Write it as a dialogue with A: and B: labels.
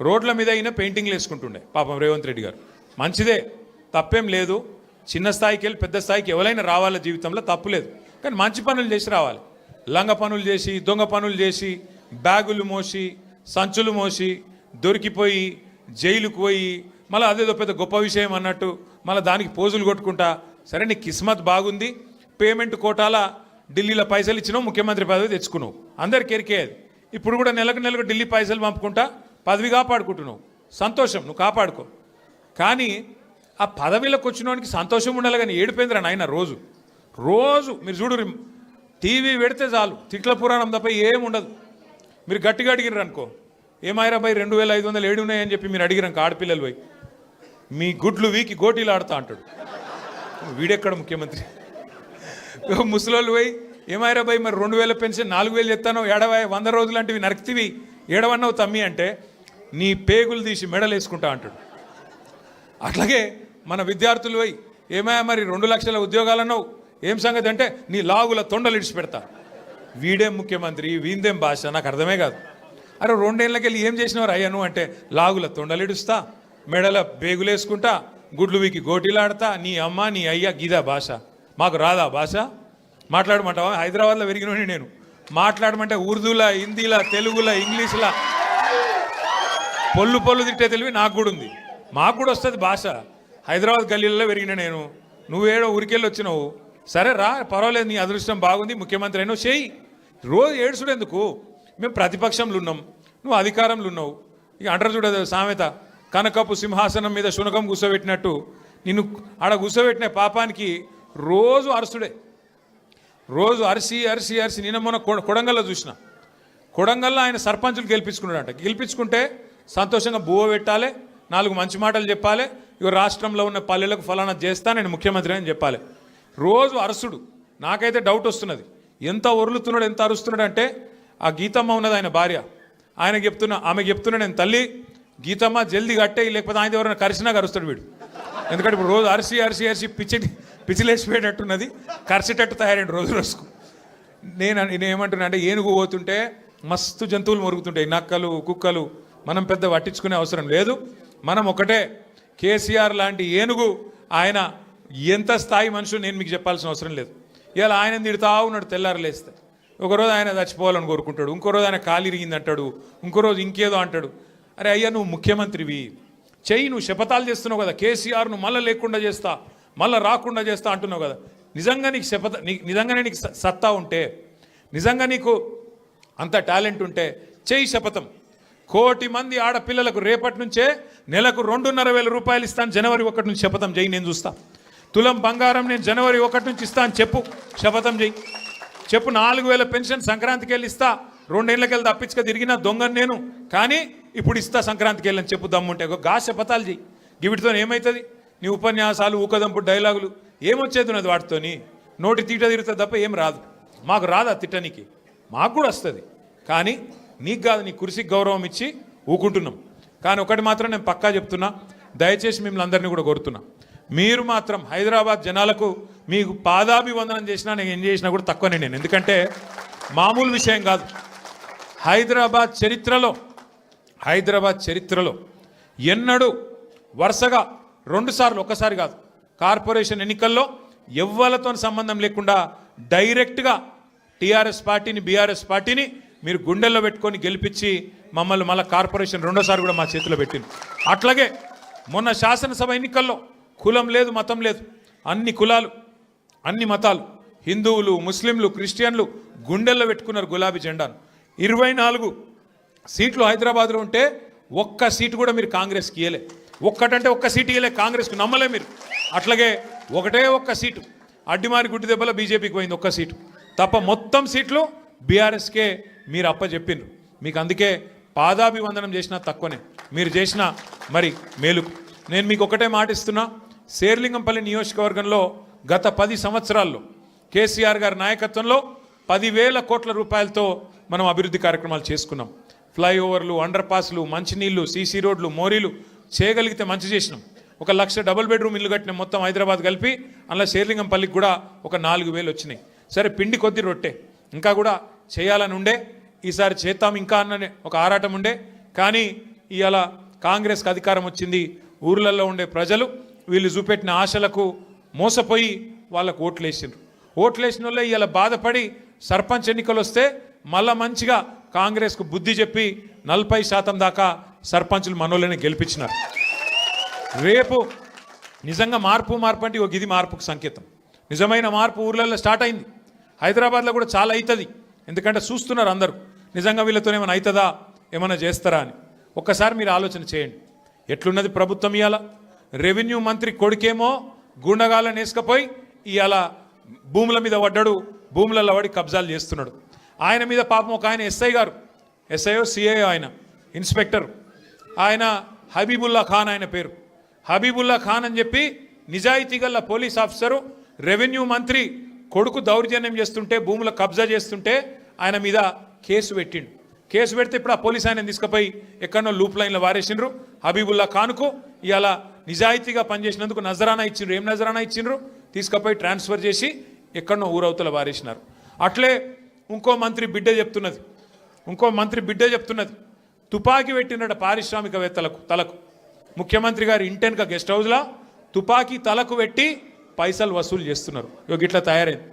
A: రోడ్ల మీద అయినా పెయింటింగ్లు వేసుకుంటుండే పాపం రేవంత్ రెడ్డి గారు. మంచిదే, తప్పేం లేదు. చిన్న స్థాయికి వెళ్ళి పెద్ద స్థాయికి ఎవరైనా రావాల జీవితంలో, తప్పులేదు. కానీ మంచి పనులు చేసి రావాలి. లంగ పనులు చేసి, దొంగ పనులు చేసి, బ్యాగులు మోసి, సంచులు మోసి, దొరికిపోయి జైలుకు పోయి మళ్ళీ అదేదో పెద్ద గొప్ప విషయం అన్నట్టు మళ్ళీ దానికి పోజులు కొట్టుకుంటా. సరే, నీ కిస్మత్ బాగుంది, పేమెంట్ కోటాల ఢిల్లీలో పైసలు ఇచ్చినావు, ముఖ్యమంత్రి పదవి తెచ్చుకున్నావు, అందరికి ఎరికేది. ఇప్పుడు కూడా నెలకు ఢిల్లీ పైసలు పంపుకుంటా పదవి కాపాడుకుంటున్నావు. సంతోషం, నువ్వు కాపాడుకో. కానీ ఆ పదవిలోకి వచ్చినోనికి సంతోషం ఉండాలి, కానీ ఏడిపోయిందిరా నాయన. రోజు మీరు చూడు, టీవీ పెడితే చాలు తిట్ల పురాణం తప్ప ఏముండదు. మీరు గట్టిగా అడిగిర్రు అనుకో, ఏమాయిరా బై 2500 ఏడు ఉన్నాయని చెప్పి మీరు అడిగిరాక ఆడపిల్లలు పోయి మీ గుడ్లు వీకి గోటీలు ఆడుతా అంటాడు. వీడెక్కడ ముఖ్యమంత్రి? ముసలోళ్ళు పోయి ఏమాయిరా బై మరి 2000 పెన్షన్ 4000 ఎత్తానో, 100 రోజులు లాంటివి నరికితివి, ఏడవన్నావు తమ్మి అంటే నీ పేగులు తీసి మెడలు వేసుకుంటా అంటాడు. అట్లాగే మన విద్యార్థులు పోయి ఏమాయా మరి 2 లక్షల ఉద్యోగాలు అన్నావు, ఏం సంగతి అంటే నీ లాగుల తొండలు ఇడిచి పెడతా. వీడేం ముఖ్యమంత్రి, వీందేం భాష, నాకు అర్థమే కాదు. అరే 2 ఏళ్ళకి వెళ్ళి ఏం చేసినవారు అయ్యాను అంటే లాగుల తొండలు ఇడుస్తా, మెడల బేగులేసుకుంటా, గుడ్లు వీకి గోటీలాడతా, నీ అమ్మ నీ అయ్య గీదా భాష. మాకు రాదా భాష? మాట్లాడమంటావా? హైదరాబాద్లో పెరిగినోని నేను. మాట్లాడమంటే ఉర్దూలా, హిందీలా, తెలుగులా, ఇంగ్లీష్లా పొల్లు తిట్టే తెలివి నాకు కూడా ఉంది. మాకు కూడా వస్తుంది భాష. హైదరాబాద్ గల్లీలలో పెరిగిన నేను. నువ్వేడో ఊరికెళ్ళి వచ్చినావు, సరే రా, పర్వాలేదు, నీ అదృష్టం బాగుంది, ముఖ్యమంత్రి అయినావు, చేయి. రోజు ఏడుచుడు ఎందుకు? మేము ప్రతిపక్షంలో ఉన్నాం, నువ్వు అధికారంలో ఉన్నావు. ఇక అంటారు చూడదు సామెత, కనకపు సింహాసనం మీద శునకం కూర్చోబెట్టినట్టు నిన్ను ఆడ కూర్చోబెట్టిన పాపానికి రోజు అరుసుడే. రోజు అరిసి నిన్న మొన్న కొడంగల్లో చూసిన. కొడంగల్లో ఆయన సర్పంచులు గెలిపించుకున్నాడంట. గెలిపించుకుంటే సంతోషంగా బువ్వ పెట్టాలి, 4 మంచి మాటలు చెప్పాలి, ఇక రాష్ట్రంలో ఉన్న పల్లెలకు ఫలానా చేస్తా, నేను ముఖ్యమంత్రి అని చెప్పాలి. రోజు అరుసుడు. నాకైతే డౌట్ వస్తున్నది, ఎంత ఒరులుతున్నాడు, ఎంత అరుస్తున్నాడు అంటే ఆ గీతమ్మ ఉన్నది ఆయన భార్య, ఆమె చెప్తున్నా నేను తల్లి గీతమ్మ జల్దీ కట్టే, లేకపోతే ఆయన ఎవరైనా కరిసినా కరుస్తాడు వీడు. ఎందుకంటే ఇప్పుడు రోజు అరిసి పిచ్చిలేసిపోయేటట్టున్నది, కరిసేటట్టు తయారైంది రోజుకు. నేనేమంటున్నా అంటే ఏనుగు పోతుంటే మస్తు జంతువులు మొరుగుతుంటాయి, నక్కలు, కుక్కలు. మనం పెద్ద పట్టించుకునే అవసరం లేదు. మనం ఒకటే, కేసీఆర్ లాంటి ఏనుగు ఆయన ఎంత స్థాయి మనుషులు నేను మీకు చెప్పాల్సిన అవసరం లేదు. ఇవాళ ఆయన తిడుతా ఉన్నాడు తెల్లారలేస్తే. ఒకరోజు ఆయన చచ్చిపోవాలని కోరుకుంటాడు, ఇంకో రోజు ఆయన కాలు ఇరిగింది అంటాడు, ఇంకో రోజు ఇంకేదో అంటాడు. అరే అయ్యా, నువ్వు ముఖ్యమంత్రివి, చెయ్యి. నువ్వు శపథాలు చేస్తున్నావు కదా, కేసీఆర్ను మళ్ళీ లేకుండా చేస్తా, మళ్ళీ రాకుండా చేస్తా అంటున్నావు కదా. నిజంగా నీకు నిజంగానే నీకు సత్తా ఉంటే, నిజంగా నీకు అంత టాలెంట్ ఉంటే చెయ్యి శపథం. 1 కోటి మంది ఆడపిల్లలకు రేపటి నుంచే నెలకు 2,500 రూపాయలు ఇస్తాను, జనవరి 1 నుంచి శపథం చేయి, నేను చూస్తా. తులం బంగారం నేను జనవరి 1 నుంచి ఇస్తాను చెప్పు, శపథం చేయి. చెప్పు 4,000 పెన్షన్ సంక్రాంతికి వెళ్ళి ఇస్తా, 2 ఏళ్ళకి వెళ్ళి తప్పించుక తిరిగిన దొంగను నేను, కానీ ఇప్పుడు ఇస్తా సంక్రాంతికి వెళ్ళని చెప్పు దమ్ముంటే. గా శపథాలు చేయి. వీటితో ఏమవుతుంది? నీ ఉపన్యాసాలు, ఊకదంపుడు డైలాగులు ఏమొచ్చేది ఉన్నది వాటితోని? నోటి తీట తిరుగుతుంది తప్ప ఏం రాదు. మాకు రాదా తిట్టనికి? మాకు కూడా వస్తుంది, కానీ నీకు కాదు. నీ కుర్చీకి గౌరవం ఇచ్చి ఊకుంటున్నాం. కానీ ఒకటి మాత్రం నేను పక్కా చెప్తున్నా, దయచేసి మిమ్మల్ని అందరినీ కూడా కోరుతున్నా, మీరు మాత్రం హైదరాబాద్ జనాలకు మీకు పాదాభివందనం చేసినా, నేను ఏం చేసినా కూడా తక్కువనే నేను. ఎందుకంటే మామూలు విషయం కాదు. హైదరాబాద్ చరిత్రలో ఎన్నడూ వరుసగా 2 సార్లు, ఒక్కసారి కాదు, కార్పొరేషన్ ఎన్నికల్లో ఎవ్వలతో సంబంధం లేకుండా డైరెక్ట్గా టీఆర్ఎస్ పార్టీని, బీఆర్ఎస్ పార్టీని మీరు గుండెల్లో పెట్టుకొని గెలిపించి మమ్మల్ని మళ్ళీ కార్పొరేషన్ 2సారి కూడా మా చేతిలో పెట్టింది. అట్లాగే మొన్న శాసనసభ ఎన్నికల్లో కులం లేదు, మతం లేదు, అన్ని కులాలు, అన్ని మతాలు, హిందువులు, ముస్లింలు, క్రిస్టియన్లు గుండెల్లో పెట్టుకున్నారు గులాబీ జెండాను. 24 సీట్లు హైదరాబాద్లో ఉంటే 1 సీటు కూడా మీరు కాంగ్రెస్కి ఇయ్యలే. ఒక్కటంటే 1 సీటు ఇయ్యలే కాంగ్రెస్కి, నమ్మలే మీరు. అట్లాగే 1 సీటు అడ్డిమారి గుడ్డి దెబ్బలో బీజేపీకి పోయింది, 1 సీటు తప్ప మొత్తం సీట్లు బీఆర్ఎస్కే మీరు అప్పచెప్పిండ్రు. మీకు అందుకే పాదాభివందనం చేసినా తక్కువనే, మీరు చేసిన మరి మేలుకు. నేను మీకు ఒకటే మాట ఇస్తున్నా, శేర్లింగంపల్లి నియోజకవర్గంలో గత 10 సంవత్సరాల్లో కేసీఆర్ గారి నాయకత్వంలో 10,000 కోట్ల రూపాయలతో మనం అభివృద్ధి కార్యక్రమాలు చేసుకున్నాం. ఫ్లైఓవర్లు, అండర్ పాస్లు, మంచినీళ్లు, సీసీ రోడ్లు, మోరీలు చేయగలిగితే మంచి చేసినాం. 1 లక్ష డబుల్ బెడ్రూమ్ ఇల్లు కట్టిన మొత్తం హైదరాబాద్ కలిపి, అందులో శేర్లింగంపల్లికి కూడా ఒక 4,000 వచ్చినాయి. సరే, పిండి కొద్ది రొట్టె ఇంకా కూడా చేయాలని ఉండే, ఈసారి చేద్దాం ఇంకా అన్న ఒక ఆరాటం ఉండే. కానీ ఇవాళ కాంగ్రెస్కి అధికారం వచ్చింది. ఊర్లలో ఉండే ప్రజలు వీళ్ళు చూపెట్టిన ఆశలకు మోసపోయి వాళ్ళకు ఓట్లేసిండ్రు. ఓట్లేసిన వాళ్ళే ఇవాళ బాధపడి సర్పంచ్ ఎన్నికలు వస్తే మళ్ళా మంచిగా కాంగ్రెస్కు బుద్ధి చెప్పి 40% దాకా సర్పంచులు మనోళ్ళని గెలిపించినారు. రేపు నిజంగా మార్పు అంటే ఒక ఇది మార్పుకు సంకేతం. నిజమైన మార్పు ఊర్లలో స్టార్ట్ అయింది. హైదరాబాద్లో కూడా చాలా అవుతుంది. ఎందుకంటే చూస్తున్నారు అందరూ నిజంగా వీళ్ళతో ఏమైనా అవుతుందా, ఏమైనా చేస్తారా అని. ఒక్కసారి మీరు ఆలోచన చేయండి. ఎట్లున్నది ప్రభుత్వం ఇవాళ. రెవెన్యూ మంత్రి కొడుకేమో గుండగాళ్ళని వేసుకపోయి ఇవాళ భూముల మీద పడ్డాడు, భూములలో పడి కబ్జాలు చేస్తున్నాడు. ఆయన మీద పాపం ఒక ఆయన ఎస్ఐ గారు, ఎస్ఐఓ సిఐఓ, ఆయన ఇన్స్పెక్టర్, ఆయన హబీబుల్లా ఖాన్, ఆయన పేరు హబీబుల్లా ఖాన్ అని చెప్పి నిజాయితీ గల పోలీస్ ఆఫీసరు రెవెన్యూ మంత్రి కొడుకు దౌర్జన్యం చేస్తుంటే, భూముల కబ్జా చేస్తుంటే ఆయన మీద కేసు పెట్టిండు. కేసు పెడితే ఇప్పుడు ఆ పోలీస్ ఆయన తీసుకుపోయి ఎక్కడో లూప్ లైన్లో వారేసిండ్రు. హబీబుల్లా ఖాన్కు ఇవాళ నిజాయితీగా పనిచేసినందుకు నజరానా ఇచ్చిండ్రు. ఏం నజరానా ఇచ్చిండ్రు? తీసుకుపోయి ట్రాన్స్ఫర్ చేసి ఎక్కడో ఊరవతల వారేసినారు. అట్లే ఇంకో మంత్రి బిడ్డ చెప్తున్నది తుపాకీ పెట్టినట పారిశ్రామికవేత్తలకు తలకు. ముఖ్యమంత్రి గారి ఇంటెనక గెస్ట్ హౌస్లో తుపాకీ తలకు పెట్టి పైసలు వసూలు చేస్తున్నారు. ఇట్లా తయారైంది.